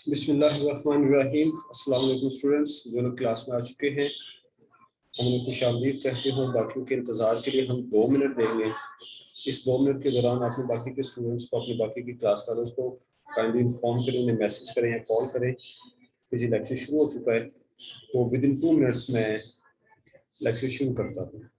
बिस्मिल्लाहिर्रहमानिर्रहीम। अस्सलाम वालेकुम स्टूडेंट्स, जो लोग क्लास में आ चुके हैं हम उन्हें खुशामदीद कहते हैं। बाकियों के इंतज़ार के लिए हम 2 मिनट देंगे। इस 2 मिनट के दौरान आपने बाकी के स्टूडेंट्स को, अपने बाकी की क्लास वालों को काइंडली इन्फॉर्म करें, उन्हें मैसेज करें या कॉल करें कि जी लेक्चर शुरू हो चुका है। तो विद इन 2 मिनट्स में लेक्चर शुरू करता हूँ।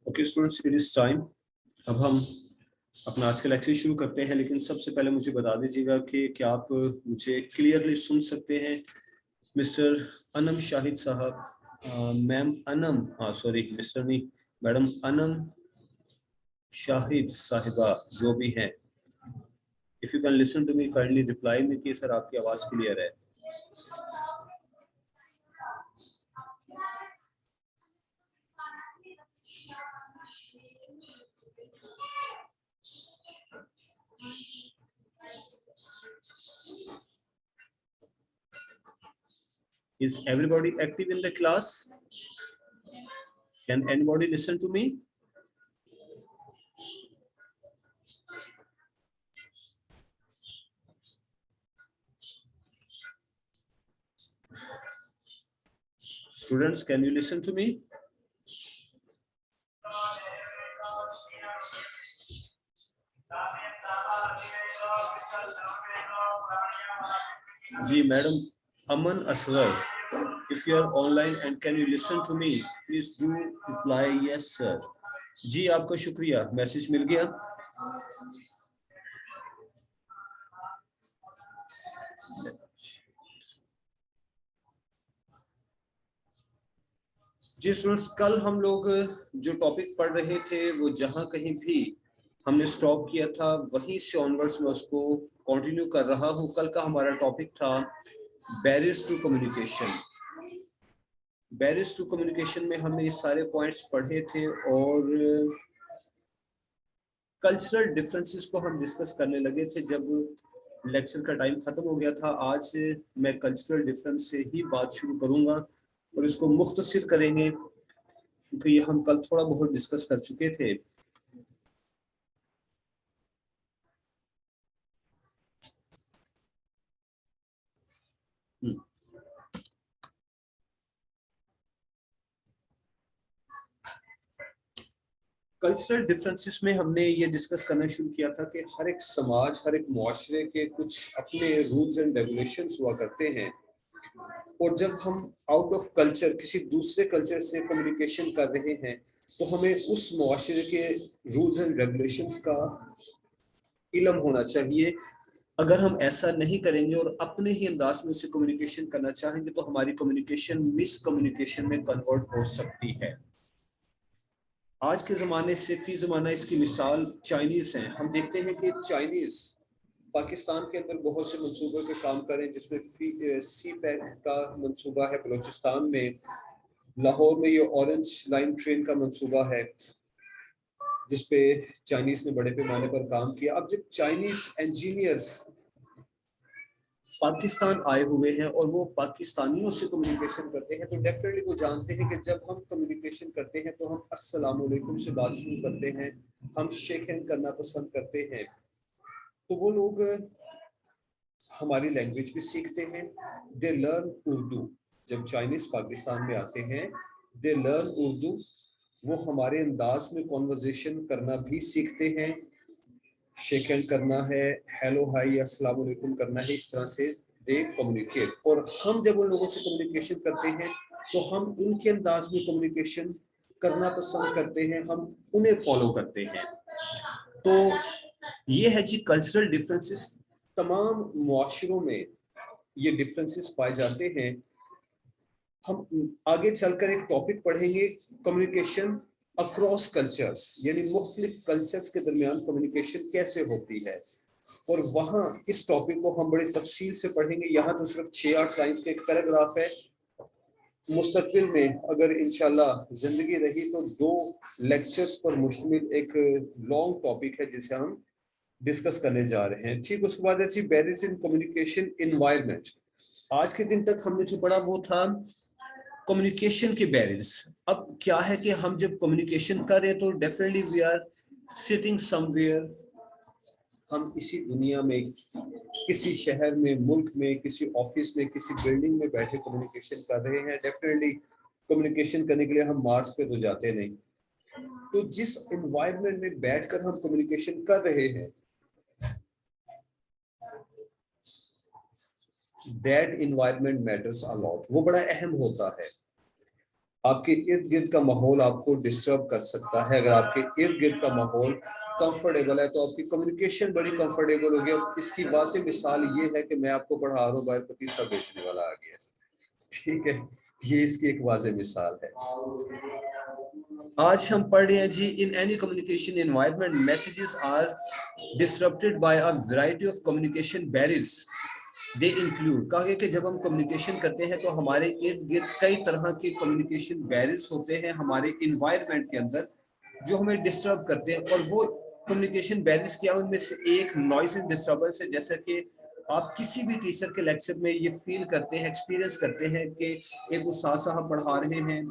Okay students, it is time. अब हम अपना आज का लेक्चर शुरू करते हैं, लेकिन सबसे पहले मुझे बता दीजिएगा कि क्या आप मुझे क्लियरली सुन सकते हैं? मिस्टर अनम शाहिद साहब, मैम अनम, सॉरी मिस्टर नहीं, मैडम अनम शाहिद साहिबा जो भी हैं, if you can listen to me kindly reply में कि सर आपकी आवाज क्लियर है। Is everybody active in the class? Can anybody listen to me? Students, can you listen to me? जी madam Aman Asghar, if you are online and can you listen to me, please do reply yes sir. जी आपका शुक्रिया, message मिल गया। जी students, कल हम लोग जो topic पढ़ रहे थे वो जहां कहीं भी हमने स्टॉप किया था वहीं से ऑनवर्ड्स में उसको कंटिन्यू कर रहा हूं। कल का हमारा टॉपिक था barriers to communication. Barriers to communication में हमने ये सारे पॉइंट्स पढ़े थे और कल्चरल डिफरेंसेस को हम डिस्कस करने लगे थे जब लेक्चर का टाइम खत्म हो गया था। आज मैं कल्चरल डिफरेंस से ही बात शुरू करूंगा और इसको मुख्तसर करेंगे क्योंकि ये हम कल थोड़ा बहुत डिस्कस कर चुके थे। कल्चरल डिफरेंसेस में हमने ये डिस्कस करना शुरू किया था कि हर एक समाज, हर एक मुआशरे के कुछ अपने रूल्स एंड रेगुलेशंस हुआ करते हैं और जब हम आउट ऑफ कल्चर किसी दूसरे कल्चर से कम्युनिकेशन कर रहे हैं तो हमें उस मुआशरे के रूल्स एंड रेगुलेशंस का इल्म होना चाहिए। अगर हम ऐसा नहीं करेंगे और अपने ही अंदाज में उससे कम्युनिकेशन करना चाहेंगे तो हमारी कम्युनिकेशन मिस कम्युनिकेशन में कन्वर्ट हो सकती है। आज के ज़माने से फी ज़माना इसकी मिसाल चाइनीज़ हैं। हम देखते हैं कि चाइनीज़ पाकिस्तान के अंदर बहुत से मंसूबों पे काम करें, जिसमें सी पैक का मंसूबा है बलूचिस्तान में, लाहौर में ये ऑरेंज लाइन ट्रेन का मंसूबा है जिसपे चाइनीज़ ने बड़े पैमाने पर काम किया। अब जब चाइनीज़ इंजीनियर्स पाकिस्तान आए हुए हैं और वो पाकिस्तानियों से कम्युनिकेशन करते हैं तो डेफिनेटली वो जानते हैं कि जब हम कम्युनिकेशन करते हैं तो हम अस्सलाम वालेकुम से बात शुरू करते हैं, हम शेक हैंड करना पसंद करते हैं। तो वो लोग हमारी लैंग्वेज भी सीखते हैं। They learn Urdu. जब चाइनीज पाकिस्तान में आते हैं दे लर्न उर्दू وہ ہمارے انداز میں کانورزیشن کرنا بھی سیکھتے ہیں. شیک ہینڈ کرنا ہے, ہیلو ہائی یا السلام علیکم کرنا ہے, اس طرح سے دے کمیونیکیٹ. اور ہم جب ان لوگوں سے کمیونیکیشن کرتے ہیں تو ہم ان کے انداز میں کمیونیکیشن کرنا پسند کرتے ہیں, ہم انہیں فالو کرتے ہیں. تو یہ ہے جی کلچرل ڈفرینسز. تمام معاشروں میں یہ ڈفرینسز پائے جاتے ہیں. ہم آگے چل کر ایک ٹاپک پڑھیں گے, کمیونیکیشن اکراس کلچرز, یعنی مختلف کلچرز کے درمیان کمیونیکیشن کیسے ہوتی ہے. اور وہاں اس ٹاپک کو ہم بڑی تفصیل سے پڑھیں گے. یہاں تو صرف 6-8 لائنز کا ایک پیراگراف ہے. مستقبل میں اگر انشاءاللہ زندگی رہی تو 2 لیکچرز پر مشتمل ایک لانگ ٹاپک ہے جسے ہم ڈسکس کرنے جا رہے ہیں. ٹھیک, اس کے بعد ہے بیریئرز ان کمیونیکیشن انوائرمنٹ. آج کے دن تک ہم نے جو پڑھا وہ تھا کمیونیکیشن کے بیریئرز. اب کیا ہے کہ ہم جب کمیونیکیشن کر رہے ہیں تو definitely we are sitting somewhere. ہم اسی دنیا میں, کسی شہر میں, ملک میں, کسی آفس میں, کسی بلڈنگ میں بیٹھے کمیونیکیشن کر رہے ہیں. ڈیفینیٹلی کمیونیکیشن کرنے کے لیے ہم مارس پہ تو جاتے نہیں. تو جس انوائرمنٹ میں بیٹھ کر ہم کمیونیکیشن کر رہے ہیں, that environment matters a lot. وہ بڑا اہم ہوتا ہے. آپ کے ارد گرد کا ماحول آپ کو ڈسٹرب کر سکتا ہے. اگر آپ کے ارد گرد کا ماحول کمفرٹیبل ہے تو آپ کی کمیونیکیشن بڑی کمفرٹیبل ہوگی. اس کی واضح مثال یہ ہے کہ میں آپ کو پڑھا رہا ہوں, باہر پتیسا بیچنے والا آ گیا. ٹھیک ہے, یہ اس کی ایک واضح مثال ہے. آج ہم پڑھ رہے ہیں جی in any communication environment messages are disrupted by a variety of communication barriers. They include, کہا گیا کہ جب ہم کمیونیکیشن کرتے ہیں تو ہمارے ارد گرد کئی طرح کے کمیونیکیشن بیریئرز ہوتے ہیں ہمارے انوائرمنٹ کے اندر جو ہمیں ڈسٹرب کرتے ہیں. اور وہ کمیونیکیشن بیریئرز کیا, ان میں سے ایک نوائز اینڈ ڈسٹربنس ہے. جیسا کہ آپ کسی بھی ٹیچر کے لیکچر میں یہ فیل کرتے ہیں, ایکسپیرینس کرتے ہیں کہ ایک استاد صاحب پڑھا رہے ہیں,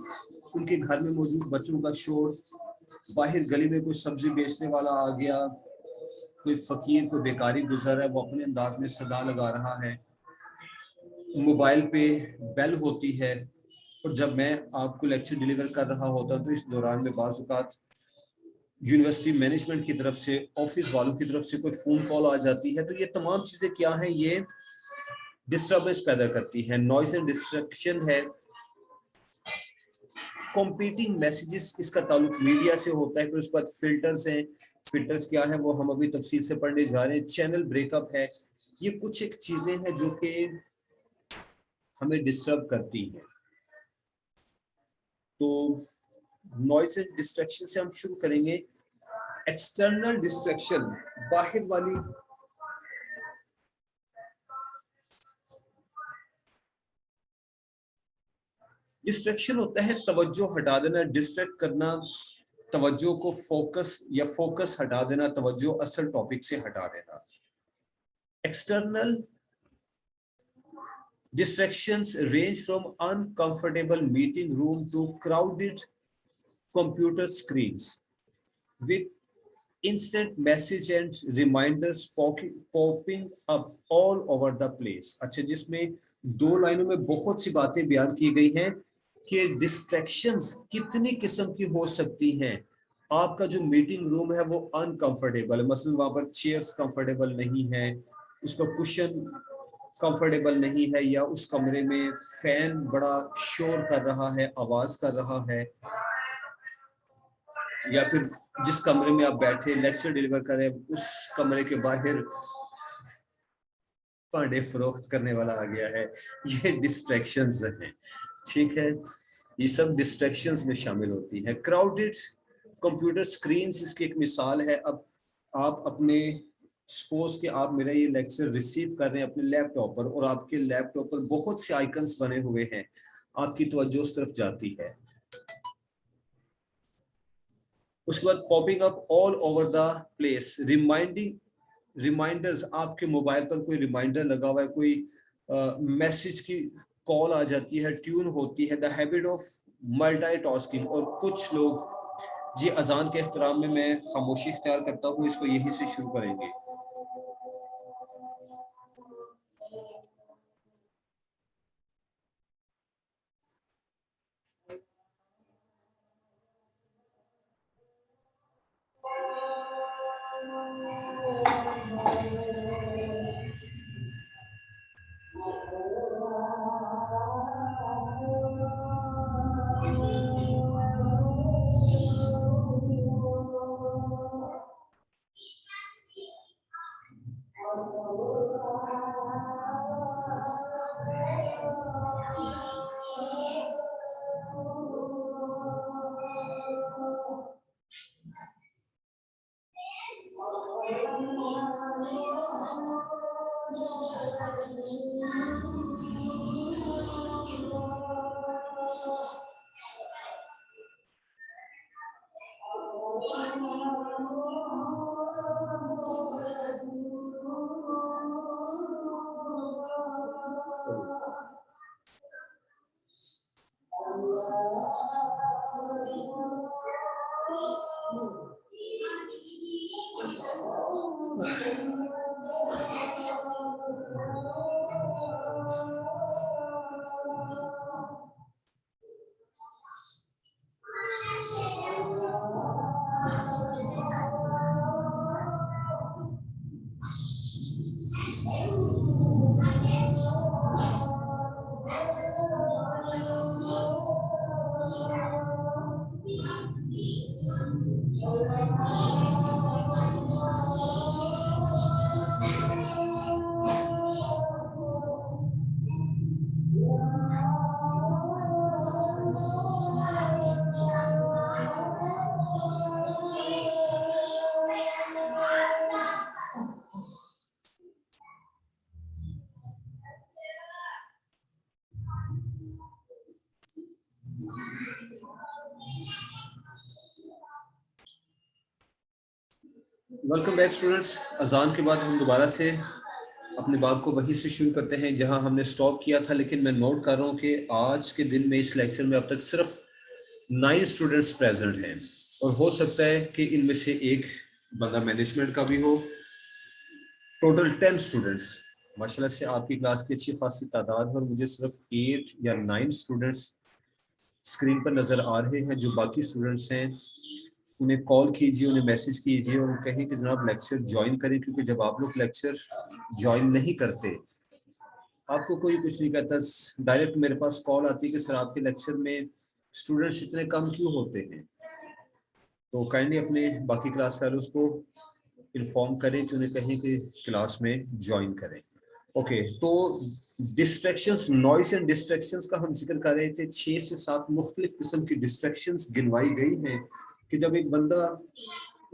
ان کے گھر میں موجود بچوں کا شور, باہر گلی میں کوئی سبزی بیچنے والا آ گیا, کوئی فقیر کوئی بیکاری گزر ہے, وہ اپنے انداز میں صدا لگا رہا ہے, موبائل پہ بیل ہوتی ہے. اور جب میں آپ کو لیکچر ڈیلیور کر رہا ہوتا تو اس دوران میں بعض اوقات یونیورسٹی مینجمنٹ کی طرف سے, آفس والوں کی طرف سے کوئی فون کال آ جاتی ہے. تو یہ تمام چیزیں کیا ہیں, یہ ڈسٹربنس پیدا کرتی ہے. نوائز اینڈ ڈسٹریکشن ہے. کمپیٹنگ میسیجز, اس کا تعلق میڈیا سے ہوتا ہے. پھر اس کے بعد فلٹرز ہیں. فلٹرز کیا ہیں وہ ہم ابھی تفصیل سے پڑھنے جا رہے ہیں. چینل بریک اپ ہے. یہ کچھ ایک چیزیں ہیں جو کہ ہمیں ڈسٹرب کرتی ہیں. تو نوائز اینڈ ڈسٹریکشن سے ہم شروع کریں گے. ایکسٹرنل ڈسٹریکشن, باہر والی ڈسٹریکشن ہوتا ہے توجہ ہٹا دینا, ڈسٹریکٹ کرنا, توجہ کو فوکس یا فوکس ہٹا دینا, توجہ اصل ٹاپک سے ہٹا دینا. External distractions range from uncomfortable meeting room to crowded computer screens with instant message and reminders popping up all over the place. اچھا, جس میں 2 لائنوں میں بہت سی باتیں بیان کی گئی ہیں کہ ڈسٹریکشنز کتنی قسم کی ہو سکتی ہیں. آپ کا جو میٹنگ روم ہے وہ انکمفرٹیبل ہے, مثلا وہاں پر چیئرز کمفرٹیبل نہیں ہے, اس کا کشن کمفرٹیبل نہیں ہے, یا اس کمرے میں فین بڑا شور کر رہا ہے, آواز کر رہا ہے, یا پھر جس کمرے میں آپ بیٹھے لیکچر ڈیلیور کر رہے ہیں اس کمرے کے باہر پانڈے فروخت کرنے والا آ گیا ہے. یہ ڈسٹریکشنز ہیں. ٹھیک ہے, یہ سب ڈسٹریکشنز میں شامل ہوتی ہے. کراؤڈڈ کمپیوٹر سکرینز اس کی ایک مثال ہے. اب آپ اپنے سپوز کہ آپ میرا یہ لیکچر ریسیو کر رہے ہیں اپنے لیپ ٹاپ پر, اور آپ کے لیپ ٹاپ پر بہت سے آئیکنز بنے ہوئے ہیں, آپ کی توجہ اس طرف جاتی ہے. اس کے بعد popping up all over the place, reminders, آپ کے موبائل پر کوئی ریمائنڈر لگا ہوا ہے, کوئی میسج کی کال آ جاتی ہے, ٹیون ہوتی ہے. The habit of multi tasking, اور کچھ لوگ, جی اذان کے احترام میں خاموشی اختیار کرتا ہوں, اس کو یہیں سے شروع کریں گے. Welcome back students. अजान के बाद हम दोबारा से अपनी बात को वहीं से शुरू करते हैं जहां हमने स्टॉप किया था, लेकिन मैं नोट कर रहा हूं कि आज के दिन में इस लेक्चर में अब तक सिर्फ 9 स्टूडेंट्स प्रेजेंट हैं और हो सकता है कि इनमें से एक बंदा मैनेजमेंट का भी हो। टोटल 10 स्टूडेंट्स, माशाल्लाह से आपकी क्लास की अच्छी खासी तादाद है और मुझे सिर्फ 8 या 9 स्टूडेंट्स स्क्रीन पर नजर आ रहे हैं। जो बाकी स्टूडेंट्स हैं उन्हें कॉल कीजिए, उन्हें मैसेज कीजिए और कहें कि जनाब लेक्चर ज्वाइन करें, क्योंकि जब आप लोग लेक्चर ज्वाइन नहीं करते, आपको कोई कुछ नहीं कहता, डायरेक्ट मेरे पास कॉल आती है कि सर आपके लेक्चर में स्टूडेंट्स इतने कम क्यों होते हैं। तो काइंडली अपने बाकी क्लास फेलोज को इन्फॉर्म करें कि उन्हें कहें कि क्लास में ज्वाइन करें। ओके, तो डिस्ट्रैक्शंस, नॉइस एंड डिस्ट्रैक्शंस का हम जिक्र कर रहे थे। 6 से 7 मुख्तलिफ किस्म की डिस्ट्रैक्शंस गिनवाई गई हैं कि जब एक बंदा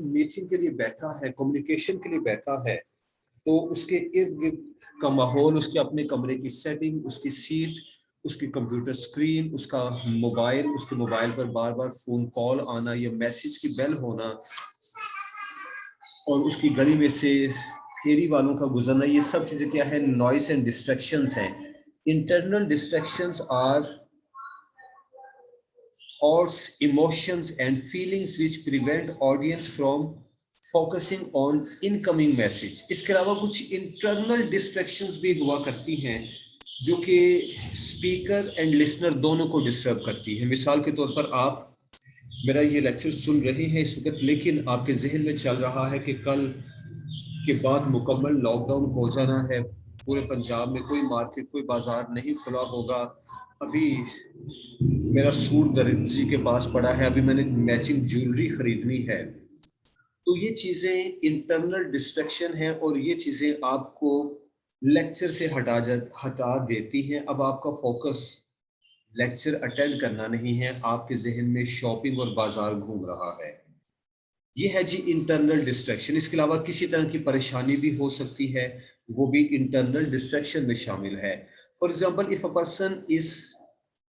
मीटिंग के लिए बैठा है, कम्युनिकेशन के लिए बैठा है, तो उसके इर्द गिर्द का माहौल, उसके अपने कमरे की सेटिंग, उसकी सीट, उसकी कंप्यूटर स्क्रीन, उसका मोबाइल, उसके मोबाइल पर बार बार फोन कॉल आना या मैसेज की बेल होना और उसकी गली में से फेरी वालों का गुजरना, ये सब चीजें क्या है? नॉइस एंड डिस्ट्रैक्शंस हैं। Internal distractions are thoughts, emotions and feelings which prevent audience from focusing on incoming message. इसके अलावा कुछ internal distractions भी हुआ करती हैं जो कि स्पीकर एंड लिसनर दोनों को डिस्टर्ब करती है। मिसाल के तौर पर आप मेरा ये लेक्चर सुन रहे हैं इस वक्त, लेकिन आपके जहन में चल रहा है कि कल के बाद मुकम्मल लॉकडाउन हो जाना है, पूरे पंजाब में कोई मार्केट, कोई बाजार नहीं खुला होगा, अभी मेरा सूट दर्जी के पास पड़ा है, अभी मैंने मैचिंग ज्वेलरी खरीदनी है। तो ये चीजें इंटरनल डिस्ट्रैक्शन है और ये चीजें आपको लेक्चर से हटा देती हैं। अब आपका फोकस लेक्चर अटेंड करना नहीं है, आपके जहन में शॉपिंग और बाजार घूम रहा है। ये है जी इंटरनल डिस्ट्रैक्शन। इसके अलावा किसी तरह की परेशानी भी हो सकती है, वो भी इंटरनल डिस्ट्रैक्शन में शामिल है। For example, if a person is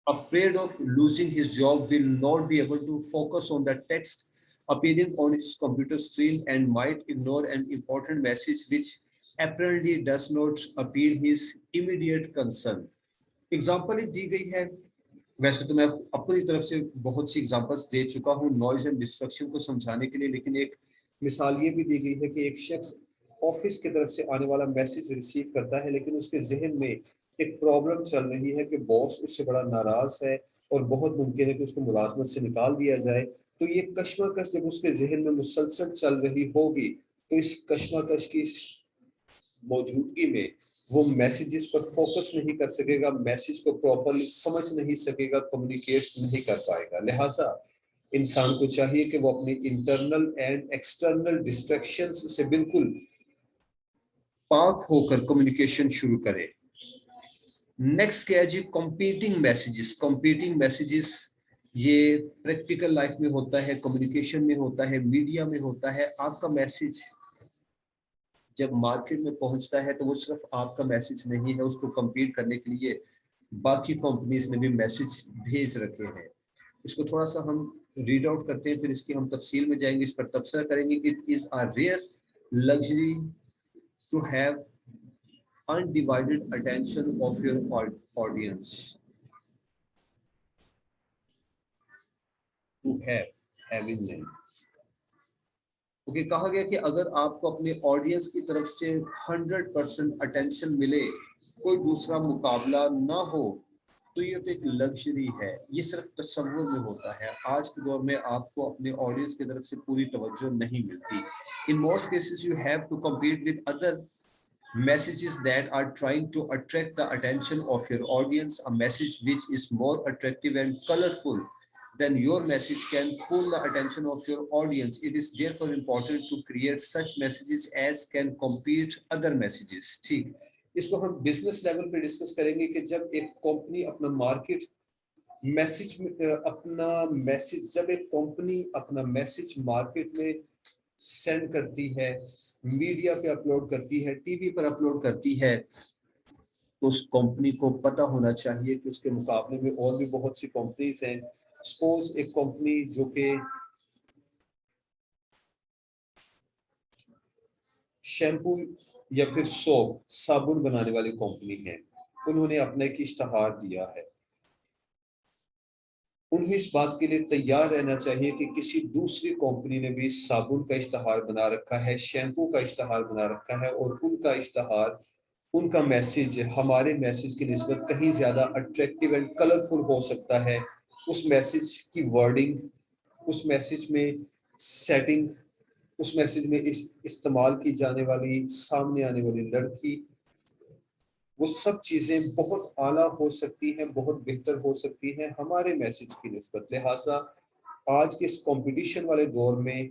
afraid of losing his job, will not be able to focus on the text appearing on his computer screen and might ignore an important message which apparently does not appeal his immediate concern. Example दी गई है, वैसे तो मैं अपनी तरफ से बहुत सी एग्जांपल्स दे चुका हूँ नॉइज एंड डिस्ट्रक्शन को समझाने के लिए, लेकिन एक मिसाल ये भी दी गई है कि एक शख्स ऑफिस की तरफ से आने वाला मैसेज रिसीव करता है, लेकिन उसके जहन में एक प्रॉब्लम चल रही है कि बॉस उससे बड़ा नाराज है और बहुत मुमकिन है कि उसको मुलाजमत से निकाल दिया जाए। तो ये कश्मकश जब उसके जहन में मुसलसल चल रही होगी, तो इस कश्मकश की मौजूदगी में वो मैसेजेस पर फोकस नहीं कर सकेगा, मैसेज को प्रॉपर्ली समझ नहीं सकेगा, कम्युनिकेट नहीं कर पाएगा। लिहाजा इंसान को चाहिए कि वो अपनी इंटरनल एंड एक्सटर्नल डिस्ट्रैक्शंस से बिल्कुल पाक होकर कम्युनिकेशन शुरू करे। नेक्स्ट क्या है जी? Competing messages. कंपीटिंग मैसेजेस ये प्रैक्टिकल लाइफ में होता है, कम्युनिकेशन में होता है, मीडिया में होता है। आपका मैसेज जब मार्केट में पहुंचता है तो वो सिर्फ आपका मैसेज नहीं है, उसको कंपीट करने के लिए बाकी कंपनीज ने भी मैसेज भेज रखे हैं। इसको थोड़ा सा हम रीड आउट करते हैं, फिर इसकी हम तफसील में जाएंगे, इस पर तबसरा करेंगे। It is a rare luxury to have undivided attention of your audience. To have, having name. Okay, कहा गया कि अगर आपको अपने ऑडियंस की तरफ से 100% अटेंशन मिले, कोई दूसरा मुकाबला ना हो, तो ये तो एक लग्जरी है, ये सिर्फ तस्वुर में होता है। आज के दौर में आपको अपने ऑडियंस की तरफ से पूरी तवज्जो नहीं मिलती। In most cases you have to compete with other messages that are trying to attract the attention of your audience. A message which is more attractive and colorful than your message can pull the attention of your audience. It is therefore important to create such messages as can compete other messages. ठीक, इसको हम business level पे discuss करेंगे कि जब एक company अपना market message जब एक कंपनी अपना मैसेज मार्केट में सेंड करती है, मीडिया पे अपलोड करती है, टीवी पर अपलोड करती है, तो उस कंपनी को पता होना चाहिए कि उसके मुकाबले में और भी बहुत सी कंपनीज हैं। सपोज एक कंपनी जो कि शैम्पू या फिर सोप साबुन बनाने वाली कंपनी है, उन्होंने अपना एक इश्तहार दिया है। उन्हें इस बात के लिए तैयार रहना चाहिए कि किसी दूसरी कंपनी ने भी साबुन का इश्तहार बना रखा है, शैम्पू का इश्तहार बना रखा है, और उनका इश्तहार, उनका मैसेज हमारे मैसेज की निस्बत कहीं ज्यादा अट्रैक्टिव एंड कलरफुल हो सकता है। उस मैसेज की वर्डिंग, उस मैसेज में सेटिंग, उस मैसेज में इस्तेमाल की जाने वाली सामने आने वाली लड़की, वो सब चीजें बहुत आला हो सकती हैं, बहुत बेहतर हो सकती हैं हमारे मैसेज की निस्बत। लिहाजा आज के इस कंपटीशन वाले दौर में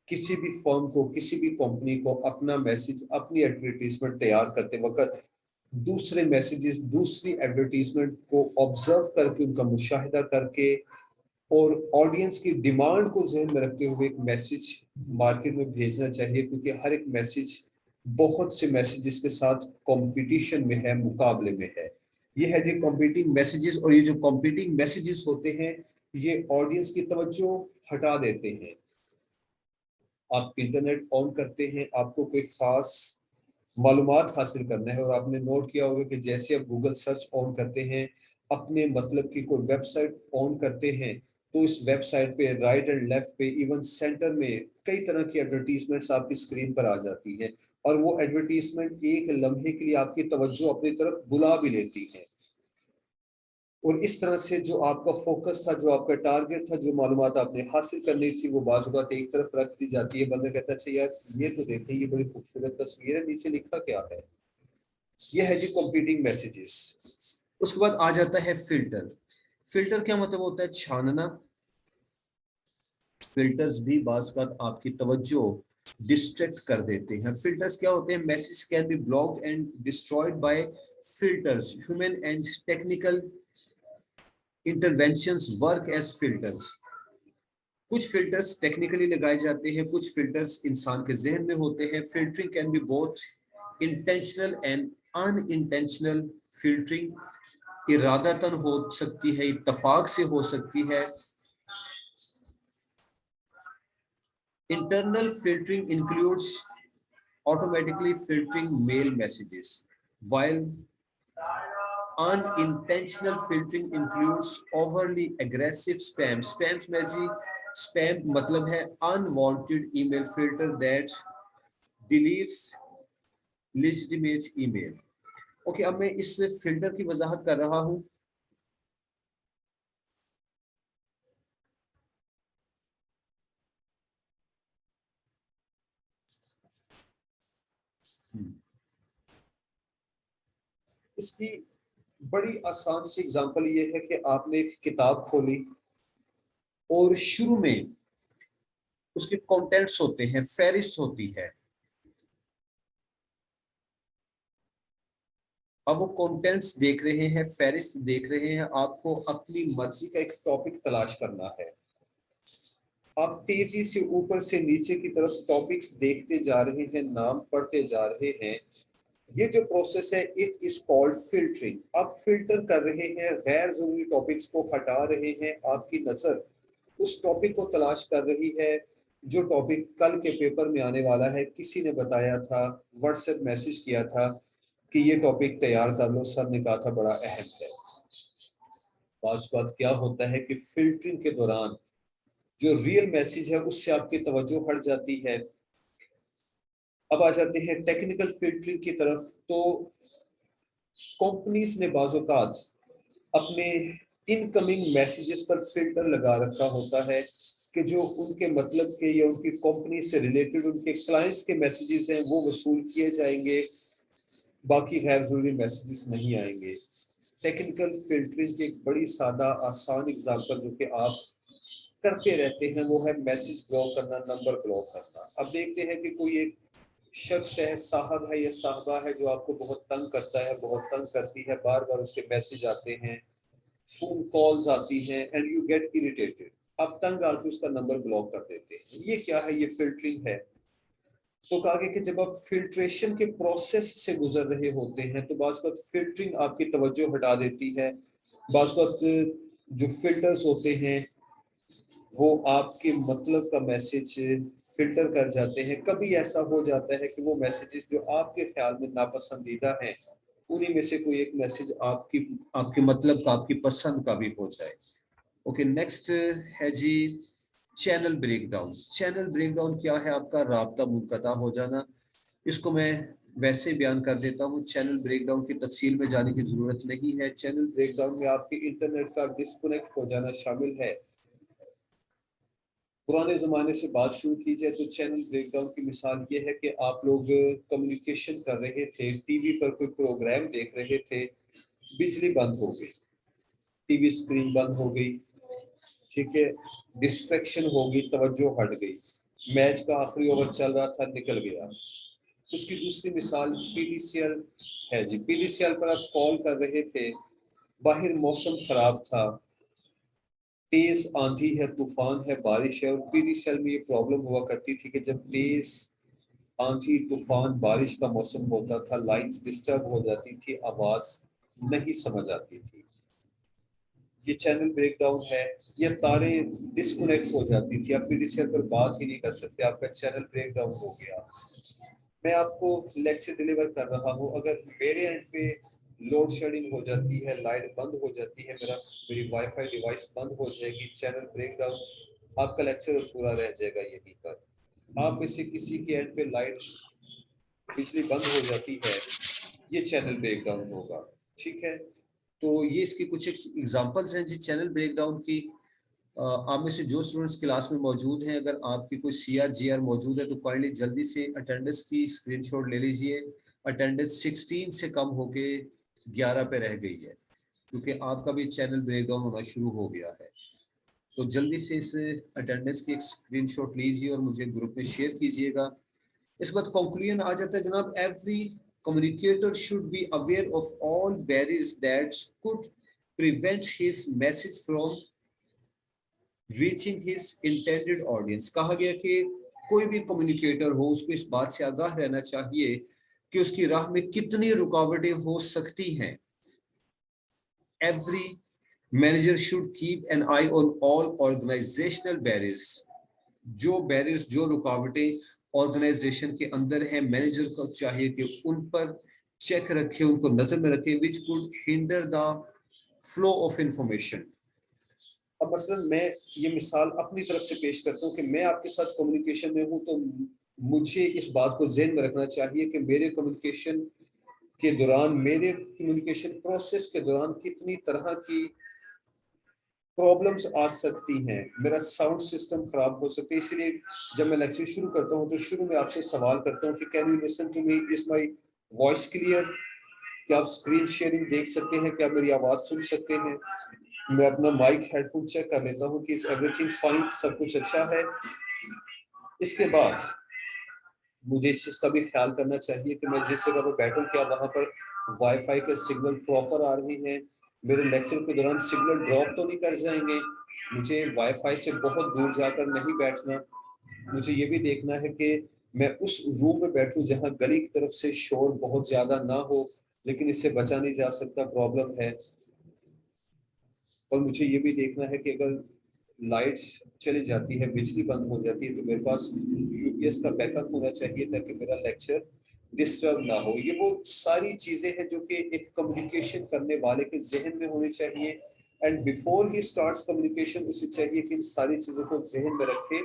किसी भी फर्म को, किसी भी कंपनी को अपना मैसेज, अपनी एडवर्टीजमेंट तैयार करते वक्त दूसरे मैसेजेस, दूसरी एडवर्टीजमेंट को ऑब्जर्व करके, उनका मुशाहिदा करके और ऑडियंस की डिमांड को ज़हन में रखते हुए एक मैसेज मार्केट में भेजना चाहिए, क्योंकि हर एक मैसेज बहुत से मैसेजेस के साथ कंपटीशन में है, मुकाबले में है। ये है जो कंपीटिंग मैसेजेस, और ये जो कंपीटिंग मैसेजेस होते हैं ये ऑडियंस की तवज्जो हटा देते हैं। आप इंटरनेट ऑन करते हैं, आपको कोई खास मालूमात हासिल करना है, और आपने नोट किया होगा कि जैसे आप गूगल सर्च ऑन करते हैं, अपने मतलब की कोई वेबसाइट ऑन करते हैं, तो इस वेबसाइट पे राइट एंड लेफ्ट पे, इवन सेंटर में कई तरह की एडवर्टीजमेंट्स आपकी स्क्रीन पर आ जाती है, और वो एडवर्टीजमेंट एक लम्हे के लिए आपकी तवज्जो अपनी तरफ बुला भी लेती है। और इस तरह से जो आपका फोकस था, जो आपका टारगेट था, जो मालूमात आपने हासिल करनी थी, वो बाज़ औक़ात एक तरफ रख दी जाती है। बंदा कहता है अच्छा यार ये तो देखें, ये बड़ी खूबसूरत तस्वीर है, नीचे लिखा क्या है। ये है जी कंपीटिंग मैसेजेस। उसके बाद आ जाता है फिल्टर। फिल्टर क्या मतलब होता है? छानना। फिल्टर्स भी बाज़ औक़ात आपकी तवज्जो डिस्ट्रैक्ट कर देते हैं। फिल्टर्स क्या होते हैं? Message can be blocked and destroyed by filters. Human and technical interventions work as filters। कुछ फिल्टर्स टेक्निकली लगाए जाते हैं, कुछ फिल्टर्स इंसान के जहन में होते हैं। Filtering can be both intentional and unintentional. Filtering इरादतन हो सकती है, इत्तफाक से हो सकती है। Internal filtering includes automatically filtering mail messages, while unintentional filtering includes overly aggressive spam। spams में जी spam मतलब है unwanted email filter that deletes legitimate email। Okay, अब मैं इस फिल्टर की वजाहत कर रहा हूं। इसकी बड़ी आसान सी एग्जांपल ये है कि आपने एक किताब खोली और शुरू में उसके कंटेंट्स होते हैं, फहरिस्त होती है। अब वो कंटेंट्स देख रहे हैं, फहरिस्त देख रहे हैं, आपको अपनी मर्जी का एक टॉपिक तलाश करना है। आप तेजी से ऊपर से नीचे की तरफ टॉपिक्स देखते जा रहे हैं, नाम पढ़ते जा रहे हैं। ये जो प्रोसेस है इट इज कॉल्ड फिल्टरिंग। आप फिल्टर कर रहे हैं, गैर जरूरी टॉपिक्स को हटा रहे हैं। आपकी नजर उस टॉपिक को तलाश कर रही है जो टॉपिक कल के पेपर में आने वाला है। किसी ने बताया था, व्हाट्सएप मैसेज किया था कि ये टॉपिक तैयार कर लो, सर ने कहा था बड़ा अहम है। बात क्या होता है कि फिल्टरिंग के दौरान जो रियल मैसेज है उससे आपकी तवज्जो हट जाती है। अब आ जाते हैं टेक्निकल फिल्टरिंग की तरफ। तो कंपनीज ने बाज़ औक़ात अपने इनकमिंग मैसेजेस पर फिल्टर लगा रखा होता है कि जो उनके मतलब के या उनकी कंपनी से रिलेटेड उनके क्लाइंट्स के मैसेजेस हैं वो वसूल किए जाएंगे, बाकी गैर जरूरी मैसेजेस नहीं आएंगे। टेक्निकल फिल्टरिंग की एक बड़ी सादा आसान एग्जांपल जो कि आप करते रहते हैं वो है मैसेज ब्लॉक करना, नंबर ब्लॉक करना। अब देखते हैं कि कोई एक शख्स है, साहब है या साहबा है जो आपको बहुत तंग करता है, बहुत तंग करती है, बार बार उसके मैसेज आते हैं, फोन कॉल्स आती हैं, एंड यू गेट इरिटेटेड। अब तंग आके उसका नंबर ब्लॉक कर देते हैं। ये क्या है? ये फिल्टरिंग है। تو کہا گیا کہ جب آپ فلٹریشن کے پروسیس سے گزر رہے ہوتے ہیں تو بعض اوقات فلٹرنگ آپ کی توجہ ہٹا دیتی ہے، بعض اوقات جو فلٹرز ہوتے ہیں وہ آپ کے مطلب کا میسج فلٹر کر جاتے ہیں. کبھی ایسا ہو جاتا ہے کہ وہ میسیجز جو آپ کے خیال میں ناپسندیدہ ہیں انہی میں سے کوئی ایک میسج آپ کے مطلب کا، آپ کی پسند کا بھی ہو جائے. اوکے، نیکسٹ ہے جی channel break down. Channel break down کیا ہے؟ آپ کا رابطہ منقطع ہو جانا. اس کو میں ویسے بیان کر دیتا ہوں، چینل بریک ڈاؤن کی تفصیل میں جانے کی ضرورت نہیں ہے. چینل بریک ڈاؤن میں آپ کے انٹرنیٹ کا ڈسکنیکٹ ہو جانا شامل ہے. پرانے زمانے سے بات شروع کی جائے تو چینل بریک ڈاؤن کی مثال یہ ہے کہ آپ لوگ کمیونیکیشن کر رہے تھے، ٹی وی پر کوئی پروگرام دیکھ رہے تھے، بجلی بند ہو گئی، ٹی وی اسکرین بند ہو گئی، ٹھیک ہے، ڈسٹریکشن ہوگی، توجہ ہٹ گئی، میچ کا آخری اوور چل رہا تھا، نکل گیا. اس کی دوسری مثال پی ڈی سی ایل ہے جی. پی ڈی سی ایل پر آپ کال کر رہے تھے، باہر موسم خراب تھا، تیز آندھی ہے، طوفان ہے، بارش ہے. اور پی ڈی سی ایل میں یہ پرابلم ہوا کرتی تھی کہ جب تیز آندھی، طوفان، بارش کا موسم ہوتا تھا، لائنز ڈسٹرب ہو جاتی تھی، آواز نہیں سمجھ آتی تھی. یہ چینل بریک ڈاؤن ہے. یہ تاریں ڈسکنیکٹ ہو جاتی تھی، آپ پی ڈی سی ایل پر بات ہی نہیں کر سکتے، آپ کا چینل بریک ڈاؤن ہو گیا. میں آپ کو لیکچر ڈیلیور کر رہا ہوں، اگر میرے اینڈ پہ لوڈ شیڈنگ ہو جاتی ہے، لائٹ بند ہو جاتی ہے، میری وائی فائی ڈیوائس بند ہو جائے گی، چینل بریک ڈاؤن، آپ کا لیکچر ادھورا رہ جائے گا. یہیں پر آپ میں سے کسی کے اینڈ پہ لائٹ، بجلی بند ہو جاتی ہے، یہ چینل بریک ڈاؤن ہوگا. ٹھیک ہے، تو یہ اس کی کچھ ایگزامپلس ہیں جی چینل بریک ڈاؤن کی. آپ میں سے جو اسٹوڈنٹس کلاس میں موجود ہیں، اگر آپ کی کوئی سی آر جی آر موجود ہے تو کائنڈلی جلدی سے اٹینڈنس کی اسکرین شاٹ لے لیجئے. اٹینڈنس 16 سے کم ہو کے 11 پہ رہ گئی ہے، کیونکہ آپ کا بھی چینل بریک ڈاؤن ہونا شروع ہو گیا ہے. تو جلدی سے اس اٹینڈنس کی ایک اسکرین شاٹ لیجیے اور مجھے گروپ میں شیئر کیجیے گا. اس کے بعد کنکلوژن آ جاتا ہے جناب. Every communicator should be aware of all barriers that could prevent his message from reaching his intended audience. کہا گیا کہ کوئی بھی کمیونیکیٹر ہو اس کو اس بات سے آگاہ رہنا چاہیے کہ اس کی راہ میں کتنی رکاوٹیں ہو سکتی ہیں. Every manager should keep an eye on all organizational barriers. جو بیریئرز، جو رکاوٹیں آرگنائزیشن کے اندر ہیں، مینیجر کو چاہیے کہ ان پر چیک رکھے، ان کو نظر میں رکھے، which could hinder the flow of information. اب مثلا میں یہ مثال اپنی طرف سے پیش کرتا ہوں کہ میں آپ کے ساتھ کمیونیکیشن میں ہوں، تو مجھے اس بات کو ذہن میں رکھنا چاہیے کہ میرے کمیونیکیشن کے دوران، میرے کمیونیکیشن پروسیس کے دوران کتنی طرح کی پرابلمس آ سکتی ہیں. میرا ساؤنڈ سسٹم خراب ہو سکتا ہے. اسی لیے جب میں لیکچر شروع کرتا ہوں تو شروع میں آپ سے سوال کرتا ہوں کہ can you listen to me, is my voice clear? کیا آپ اسکرین شیئرنگ دیکھ سکتے ہیں؟ کیا میری آواز سن سکتے ہیں؟ میں اپنا مائک ہیڈ فون چیک کر لیتا ہوں کہ از ایوری تھنگ فائن، سب کچھ اچھا ہے. اس کے بعد مجھے اس چیز کا بھی خیال کرنا چاہیے کہ میں جس جگہ پر بیٹھوں کیا وہاں پر وائی فائی کا سگنل پراپر آ رہی ہیں، میرے لیکچر کے دوران سگنل ڈراپ تو نہیں کر جائیں گے. مجھے وائی فائی سے بہت دور جا کر نہیں بیٹھنا. مجھے یہ بھی دیکھنا ہے کہ میں اس روم میں بیٹھوں جہاں گلی کی طرف سے شور بہت زیادہ نہ ہو، لیکن اس سے بچا نہیں جا سکتا، پرابلم ہے. اور مجھے یہ بھی دیکھنا ہے کہ اگر لائٹس چلی جاتی ہے، بجلی بند ہو جاتی ہے، تو میرے پاس یو پی ایس کا بیک اپ ہونا چاہیے تاکہ میرا لیکچر ڈسٹرب نہ ہو. یہ وہ ساری چیزیں ہیں جو کہ ایک کمیونیکیشن کرنے والے کے ذہن میں ہونی چاہیے. And before he starts communication, اسے چاہیے کہ ان ساری چیزوں کو ذہن میں رکھے،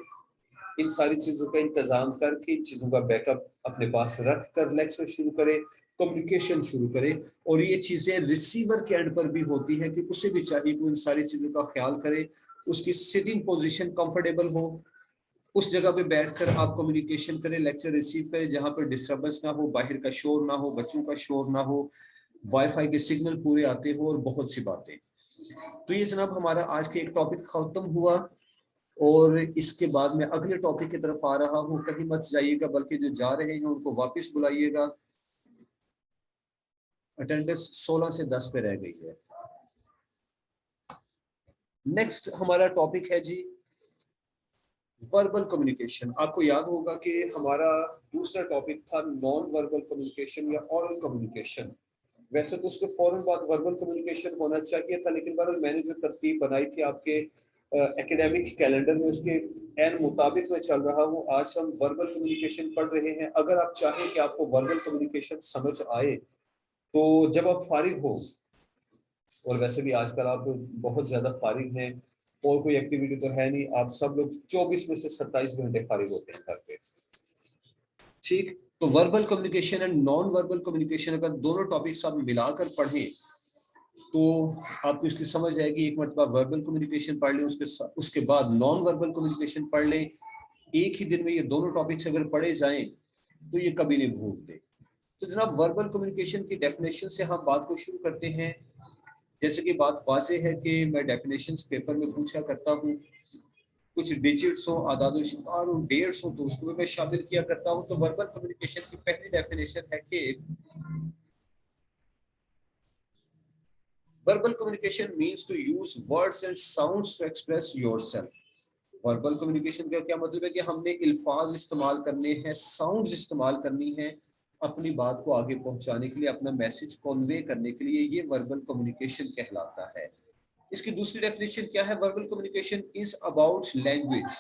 ان ساری چیزوں کا انتظام کر کے، ان چیزوں کا بیک اپ اپنے پاس رکھ کر لیکچر شروع کرے، کمیونیکیشن شروع کرے. اور یہ چیزیں ریسیور کے اینڈ پر بھی ہوتی ہیں کہ اسے بھی چاہیے کہ ان ساری چیزوں کا خیال کرے، اس کی سٹنگ پوزیشن کمفرٹیبل ہو، اس جگہ پہ بیٹھ کر آپ کمیونیکیشن کریں، لیکچر ریسیو کریں جہاں پر ڈسٹربنس نہ ہو، باہر کا شور نہ ہو، بچوں کا شور نہ ہو، وائی فائی کے سگنل پورے آتے ہوں، اور بہت سی باتیں. تو یہ جناب ہمارا آج کے ایک ٹاپک ختم ہوا، اور اس کے بعد میں اگلے ٹاپک کی طرف آ رہا ہوں. کہیں مت جائیے گا، بلکہ جو جا رہے ہیں ان کو واپس بلائیے گا. اٹینڈنس 16 سے 10 پہ رہ گئی ہے. نیکسٹ ہمارا ٹاپک ہے جی वर्बल कम्युनिकेशन, आपको याद होगा कि हमारा दूसरा टॉपिक था नॉन वर्बल कम्युनिकेशन या ऑरल कम्युनिकेशन। वैसे तो उसके फौरन बाद वर्बल कम्युनिकेशन होना चाहिए था, लेकिन बहरहाल मैंने जो तरतीब बनाई थी आपके एकेडमिक कैलेंडर में, उसके एन मुताबिक मैं चल रहा हूँ। आज हम वर्बल कम्युनिकेशन पढ़ रहे हैं। अगर आप चाहें कि आपको वर्बल कम्युनिकेशन समझ आए तो जब आप फारिग हो, और वैसे भी आजकल आप बहुत ज्यादा फारिग हैं और कोई एक्टिविटी तो है नहीं, आप सब लोग 24 में से 27 घंटे फारिग होते हैं घर पे, ठीक। तो verbal communication and non verbal communication अगर दोनों टॉपिक्स आप मिलाकर पढ़ें तो आपको इसकी समझ आएगी। एक मरतबा वर्बल कम्युनिकेशन पढ़ लें, उसके बाद नॉन वर्बल कम्युनिकेशन पढ़ लें। एक ही दिन में ये दोनों टॉपिक्स अगर पढ़े जाएं तो ये कभी नहीं भूलते। तो जनाब, वर्बल कम्युनिकेशन की डेफिनेशन से हम बात को शुरू करते हैं। जैसे कि बात वाज़ेह है कि मैं डेफिनेशंस पेपर में पूछा करता हूँ, कुछ डिजिट्स हो, आदाद शुमार हो, डेट्स हो, तो उसको भी मैं शामिल किया करता हूँ। तो वर्बल कम्युनिकेशन की पहली डेफिनेशन है कि verbal communication means to use words and sounds to express yourself. Verbal communication का क्या मतलब है कि हमने अल्फाज इस्तेमाल करने हैं, साउंड्स इस्तेमाल करनी है अपनी बात को आगे पहुंचाने के लिए, अपना मैसेज कन्वे करने के लिए। ये वर्बल कम्युनिकेशन कहलाता है। इसकी दूसरी डेफिनेशन क्या है? Verbal communication is about language,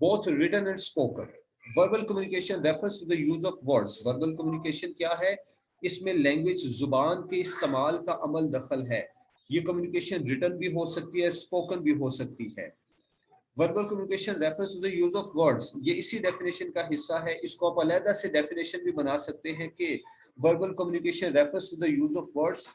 both written and spoken. Verbal communication refers to the use of words. Verbal communication क्या है? इसमें लैंग्वेज, जुबान के इस्तेमाल का अमल दखल है। ये कम्युनिकेशन रिटन भी हो सकती है, स्पोकन भी हो सकती है। Verbal communication refers to the use of words, ये इसी डेफिनेशन का हिस्सा है। इसको आप अलग से डेफिनेशन भी बना सकते हैं कि verbal communication refers to the use of words.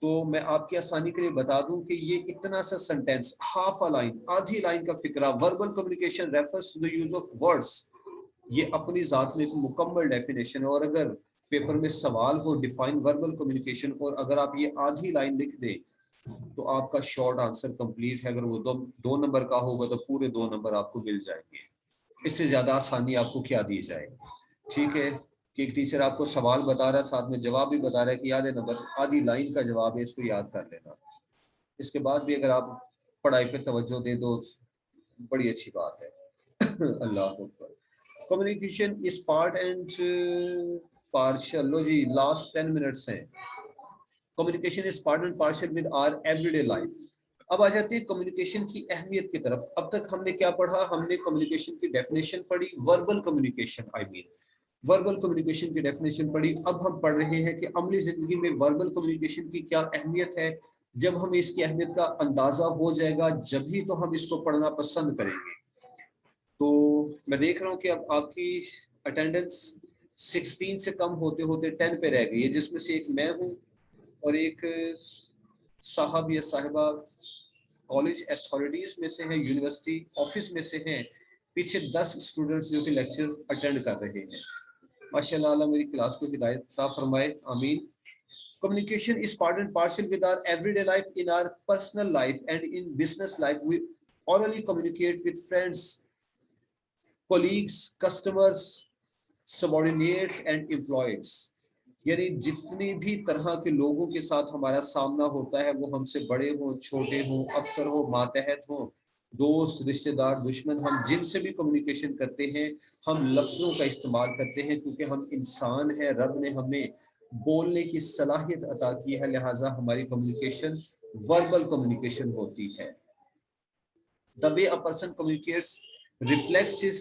तो मैं आपकी आसानी के लिए बता दूं कि ये इतना सा सेंटेंस, हाफ अ लाइन, आधी लाइन का फिक्रा, verbal communication refers to the use of words, ये अपनी जात में एक मुकम्मल डेफिनेशन है। और अगर पेपर में सवाल हो डिफाइन वर्बल कम्युनिकेशन, और अगर आप ये आधी लाइन लिख दें तो आपका शॉर्ट आंसर कंप्लीट है। अगर वो दो नंबर का होगा तो पूरे 2 नंबर आपको मिल जाएंगे। इससे ज्यादा आसानी आपको क्या दी जाए? ठीक है कि एक टीचर आपको सवाल बता रहा है, साथ में जवाब भी बता रहा है कि याद है नंबर, आधी लाइन का जवाब है, इसको याद कर लेना। इसके बाद भी अगर आप पढ़ाई पे तवज्जो दें तो बड़ी अच्छी बात है। अल्लाह अकबर। Communication is part and partial, लो जी लास्ट 10 मिनट्स हैं। Communication is part and partial with our everyday life. अब आ जाती है कम्युनिकेशन की अहमियत की तरफ। अब तक हमने क्या पढ़ा? हमने कम्युनिकेशन की डेफिनेशन पढ़ी, verbal communication I mean verbal communication की डेफिनेशन पढ़ी। अब हम पढ़ रहे हैं कि अमली जिंदगी में वर्बल कम्युनिकेशन की क्या अहमियत है। जब हमें इसकी अहमियत का अंदाजा हो जाएगा, जब ही तो हम इसको पढ़ना पसंद करेंगे। तो मैं देख रहा हूँ कि अब आपकी अटेंडेंस 16 से कम होते होते 10 पे रह गई है, जिसमें से एक मैं हूँ और एक साहब या साहिबा कॉलेज अथॉरिटीज में से हैं, यूनिवर्सिटी ऑफिस में से हैं। पीछे 10 स्टूडेंट्स जो कि लेक्चर अटेंड कर रहे हैं। माशाल्लाह, अल्लाह मेरी क्लास को हिदायत अता फरमाए, आमीन। Communication is part and parcel with our everyday life. In our personal life and in business life, we orally communicate with friends, colleagues, customers, subordinates and employees. यानी जितनी भी तरह के लोगों के साथ हमारा सामना होता है, वो हमसे बड़े हो, छोटे हो, अफसर हो, मातहत हो, दोस्त, रिश्तेदार, दुश्मन, हम जिनसे भी कम्युनिकेशन करते हैं हम लफ्ज़ों का इस्तेमाल करते हैं, क्योंकि हम इंसान हैं। रब ने हमें बोलने की सलाहियत अता की है, लिहाजा हमारी कम्युनिकेशन वर्बल कम्युनिकेशन होती है। The way a person communicates reflects his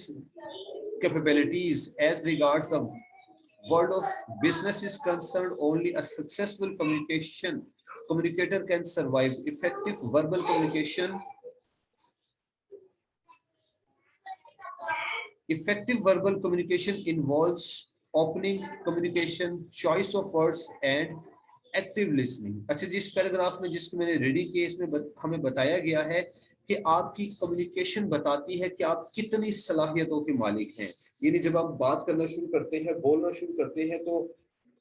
capabilities. As regards the world of business is concerned, only a successful communicator can survive. Effective verbal communication involves opening communication, choice of words and active listening. अच्छा जी, इस paragraph में जिसकी मैंने reading की, इसमें हमें बताया गया है कि आपकी कम्युनिकेशन बताती है कि आप कितनी सलाहियतों के मालिक हैं। यानी जब आप बात करना शुरू करते हैं, बोलना शुरू करते हैं, तो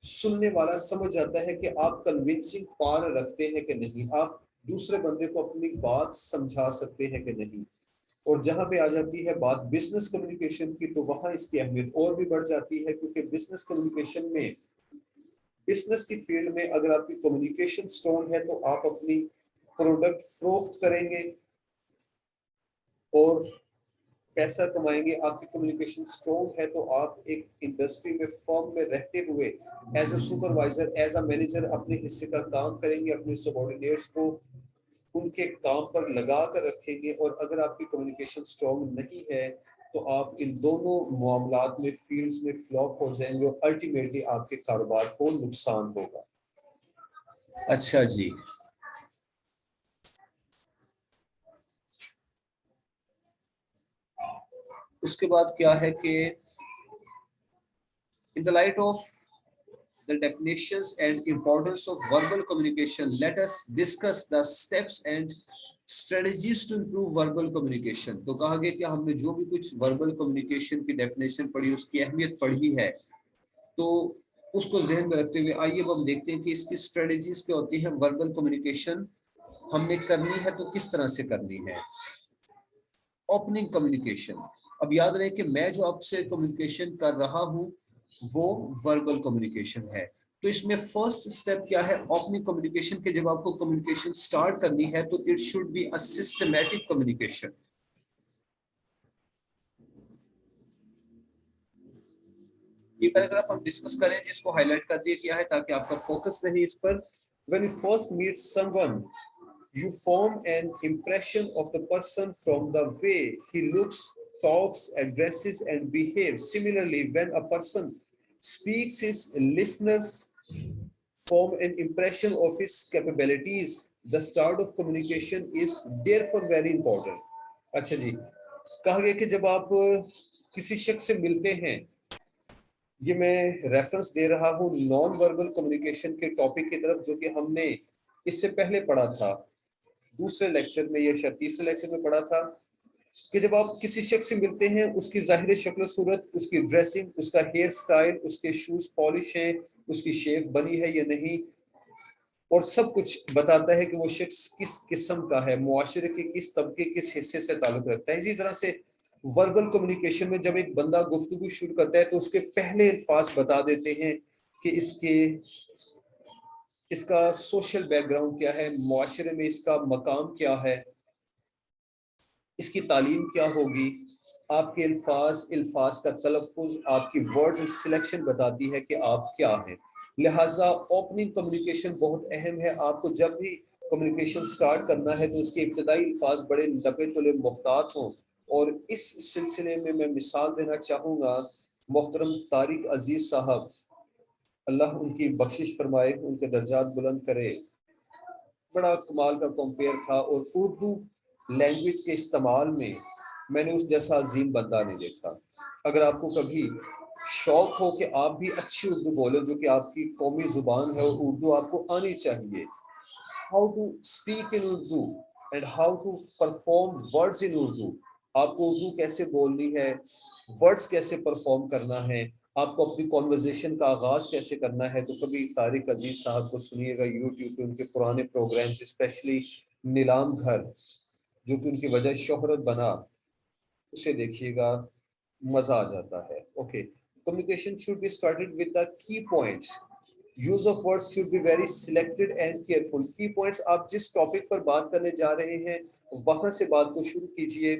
सुनने वाला समझ जाता है कि आप कन्विंसिंग पावर रखते हैं कि नहीं, आप दूसरे बंदे को अपनी बात समझा सकते हैं कि नहीं। और जहां पे आ जाती है बात बिजनेस कम्युनिकेशन की, तो वहां इसकी अहमियत और भी बढ़ जाती है, क्योंकि बिजनेस कम्युनिकेशन में, बिजनेस की फील्ड में अगर आपकी कम्युनिकेशन स्ट्रॉन्ग है तो आप अपनी प्रोडक्ट फरोख्त करेंगे और पैसा कमाएंगे, आपकी कम्युनिकेशन स्ट्रॉन्ग है, तो आप एक इंडस्ट्री में फर्म में रहते हुए as a supervisor, as a manager अपने हिस्से का काम करेंगे, अपने सबऑर्डिनेट्स को उनके काम पर लगा कर रखेंगे। और अगर आपकी कम्युनिकेशन स्ट्रॉन्ग नहीं है तो आप इन दोनों मामलात में, फील्ड्स में फ्लॉप हो जाएंगे और अल्टीमेटली आपके कारोबार को नुकसान होगा। अच्छा जी, उसके बाद क्या है कि in the light of the definitions and importance of verbal communication, let us discuss the steps and strategies to improve verbal communication। तो कहा गया कि हमने जो भी कुछ verbal communication की definition पढ़ी, उसकी अहमियत पढ़ी है, तो उसको जहन में रखते हुए आइए अब हम देखते हैं कि इसकी strategies क्या होती है। verbal communication हमने करनी है तो किस तरह से करनी है। ओपनिंग कम्युनिकेशन, अब याद रहे कि मैं जो आपसे कम्युनिकेशन कर रहा हूं वो वर्बल कम्युनिकेशन है। तो इसमें फर्स्ट स्टेप क्या है ओपनिंग कम्युनिकेशन के, जब आपको कम्युनिकेशन स्टार्ट करनी है तो it should be a systematic communication. ये पैराग्राफ हम डिस्कस करें जिसको हाईलाइट कर दिया गया है ताकि आपका फोकस रहे इस पर। When you first meet someone you form an impression of the person from the way he looks, talks, addresses, and behaves. Similarly, when a person speaks, his listeners form an impression of his capabilities. The start of communication is therefore very important. अच्छा जी, कहा गया कि जब आप किसी शख्स से मिलते हैं, ये मैं रेफरेंस दे रहा हूँ नॉन वर्बल कम्युनिकेशन के टॉपिक की तरफ, जो कि हमने इससे पहले पढ़ा था दूसरे लेक्चर में या शायद तीसरे लेक्चर में पढ़ा था कि जब आप किसी शख्स से मिलते हैं, उसकी ज़ाहिर शक्ल सूरत, उसकी ड्रेसिंग, उसका हेयर स्टाइल, उसके शूज पॉलिश हैं, उसकी शेव बनी है या नहीं, और सब कुछ बताता है कि वो शख्स किस किस्म का है, मुआशरे के किस तबके, किस हिस्से से ताल्लुक रखता है। इसी तरह से वर्बल कम्युनिकेशन में जब एक बंदा गुफ्तगू शुरू करता है तो उसके पहले अल्फाज बता देते हैं कि इसका सोशल बैकग्राउंड क्या है, मुआशरे में इसका मकाम क्या है, इसकी तालीम क्या होगी। आपके अल्फाज का तलफ़ुज़, आपकी वर्ड्स सिलेक्शन बताती है कि आप क्या हैं। लिहाजा ओपनिंग कम्युनिकेशन बहुत अहम है। आपको जब भी कम्युनिकेशन स्टार्ट करना है तो उसके इब्तदाई अल्फाज बड़े लबे तुले मुख्तात हों। और इस सिलसिले में मैं मिसाल देना चाहूँगा मोहतरम तारिक अजीज़ साहब, अल्लाह उनकी बख्शिश फरमाए, उनके दर्जात बुलंद करे, बड़ा कमाल का कंपेयर था। और उर्दू लैंग्वेज के इस्तेमाल में मैंने उस जैसा अजीम बंदा नहीं देखा। अगर आपको कभी शौक हो कि आप भी अच्छी उर्दू बोले, जो कि आपकी कौमी जुबान है और उर्दू आपको आनी चाहिए, how to speak in Urdu and how to perform words in Urdu, आपको उर्दू कैसे बोलनी है, वर्ड्स कैसे परफॉर्म करना है, आपको अपनी कॉन्वर्जेशन का आगाज कैसे करना है, तो कभी तारिक अजीज साहब को सुनिएगा यूट्यूब पे, उनके पुराने प्रोग्राम्स, स्पेशली नीलाम घर जो कि उनकी वजह शोहरत बना, उसे देखिएगा, मजा आ जाता है। Okay, communication should be started with the key points, use of words should be very selected and careful. की पॉइंट्स, आप जिस टॉपिक पर बात करने जा रहे हैं वहां से बात को शुरू कीजिए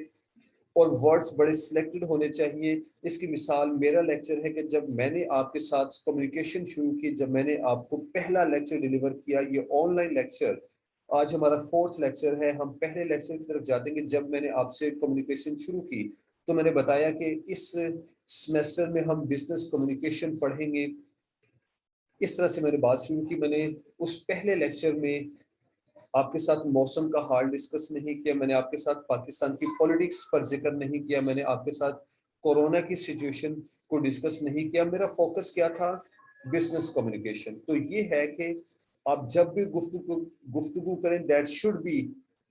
और वर्ड्स बड़े सिलेक्टेड होने चाहिए। इसकी मिसाल मेरा लेक्चर है कि जब मैंने आपके साथ कम्युनिकेशन शुरू की, जब मैंने आपको पहला लेक्चर डिलीवर किया, ये ऑनलाइन लेक्चर आज हमारा 4th लेक्चर है, हम पहले लेक्चर की तरफ जाते हैं। जब मैंने आपसे कम्युनिकेशन शुरू की तो मैंने बताया कि इस सेमेस्टर में हम बिजनेस कम्युनिकेशन पढ़ेंगे। इस तरह से मैंने बात शुरू की। मैंने उस पहले लेक्चर में आपके साथ मौसम का हाल डिस्कस नहीं किया, मैंने आपके साथ पाकिस्तान की पॉलिटिक्स पर जिक्र नहीं किया, मैंने आपके साथ कोरोना की सिचुएशन को डिस्कस नहीं किया। मेरा फोकस क्या था, बिजनेस कम्युनिकेशन। तो ये है कि आप जब भी गुफ्तगू करें, that should be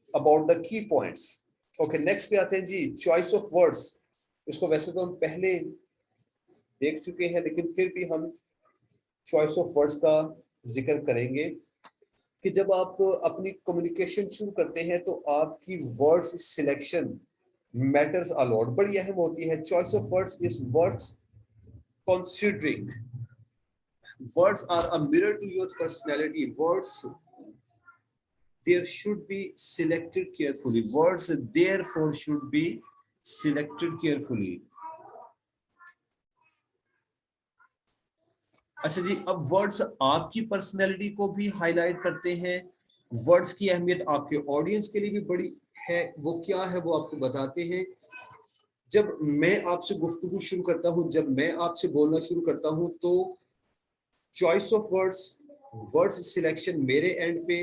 about the key points. Okay, next पे आते हैं जी, चॉइस ऑफ वर्ड्स। इसको वैसे तो हम पहले देख चुके हैं, लेकिन फिर भी हम चॉइस ऑफ वर्ड्स का जिक्र करेंगे कि जब आप अपनी कम्युनिकेशन शुरू करते हैं तो आपकी words selection matters a lot, बड़ी अहम होती है। Choice of words is worth considering. Words are a mirror to your personality. Words, there should be selected carefully. Words therefore should be selected carefully. अच्छा जी, अब वर्ड्स आपकी personality को भी highlight करते हैं, वर्ड्स की अहमियत आपके ऑडियंस के लिए भी बड़ी है, वो क्या है वो आपको बताते हैं। जब मैं आपसे गुफ्तगू शुरू करता हूं, जब मैं आपसे बोलना शुरू करता हूं, तो चॉइस ऑफ वर्ड्स सिलेक्शन मेरे एंड पे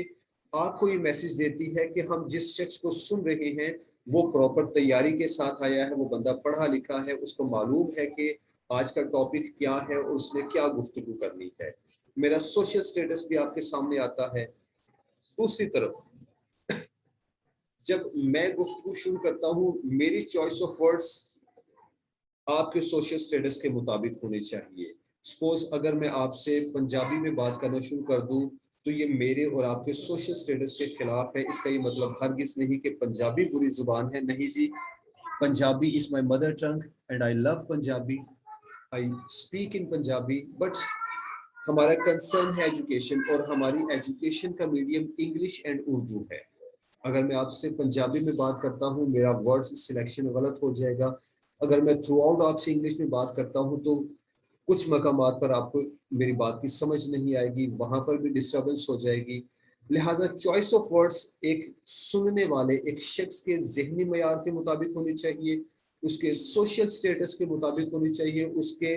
आपको ये मैसेज देती है कि हम जिस शख्स को सुन रहे हैं वो प्रॉपर तैयारी के साथ आया है, वो बंदा पढ़ा लिखा है, उसको मालूम है कि आज का टॉपिक क्या है और उसने क्या गुफ्तगू करनी है। मेरा सोशल स्टेटस भी आपके सामने आता है। दूसरी तरफ जब मैं गुफ्तगू शुरू करता हूँ, मेरी चॉइस ऑफ वर्ड्स आपके सोशल स्टेटस के मुताबिक होने चाहिए। सपोज अगर मैं आपसे पंजाबी में बात करना शुरू कर दूं, तो ये मेरे और आपके सोशल स्टेटस के खिलाफ है। इसका ये मतलब हरगिज नहीं कि पंजाबी बुरी जुबान है, नहीं जी। Punjabi is my mother tongue and I love Punjabi, I speak in Punjabi, but हमारा कंसर्न है एजुकेशन, और हमारी एजुकेशन का मीडियम इंग्लिश एंड उर्दू है। अगर मैं आपसे पंजाबी में बात करता हूँ, मेरा वर्ड्स सिलेक्शन गलत हो जाएगा। अगर मैं थ्रू आउट आपसे इंग्लिश में बात करता हूँ, तो कुछ मकामात पर आपको मेरी बात की समझ नहीं आएगी, वहां पर भी डिस्टर्बेंस हो जाएगी। लिहाजा चॉइस ऑफ वर्ड्स एक सुनने वाले एक शख्स के जहनी मयार के मुताबिक होनी चाहिए, उसके सोशल स्टेटस के मुताबिक होनी चाहिए, उसके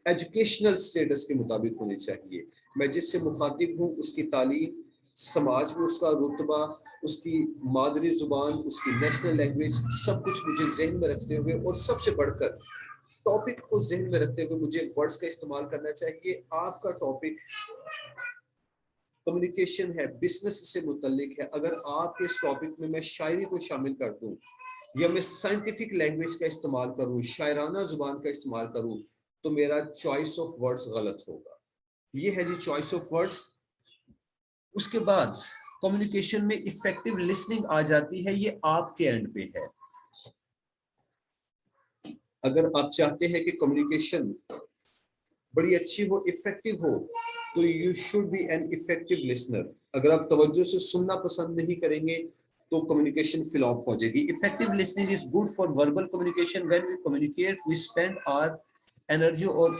एजुकेशनल स्टेटस के मुताबिक होनी चाहिए। मैं जिससे मुखातिब हूँ उसकी तालीम, समाज में उसका रुतबा, उसकी मादरी जुबान, उसकी नेशनल लैंग्वेज, सब कुछ मुझे जहन में रखते हुए और सबसे बढ़कर टॉपिक को जहन में रखते हुए मुझे वर्ड्स का इस्तेमाल करना चाहिए। आपका टॉपिक कम्युनिकेशन है, बिजनेस से मुतल्लिक है। अगर आप इस टॉपिक में मैं शायरी को शामिल कर दूं या मैं साइंटिफिक लैंग्वेज का इस्तेमाल करूं, शायराना जुबान का इस्तेमाल करूं, तो मेरा चॉइस ऑफ वर्ड्स गलत होगा। ये है जी चॉइस ऑफ वर्ड्स। उसके बाद कम्युनिकेशन में इफेक्टिव लिसनिंग आ जाती है, ये आपके एंड पे है। अगर आप चाहते हैं कि कम्युनिकेशन बड़ी अच्छी हो, इफेक्टिव हो, तो you should be an effective listener. अगर आप तवज्जो से सुनना पसंद नहीं करेंगे तो कम्युनिकेशन फ्लॉप हो जाएगी। Effective listening is good for verbal communication. When we communicate we spend our energy और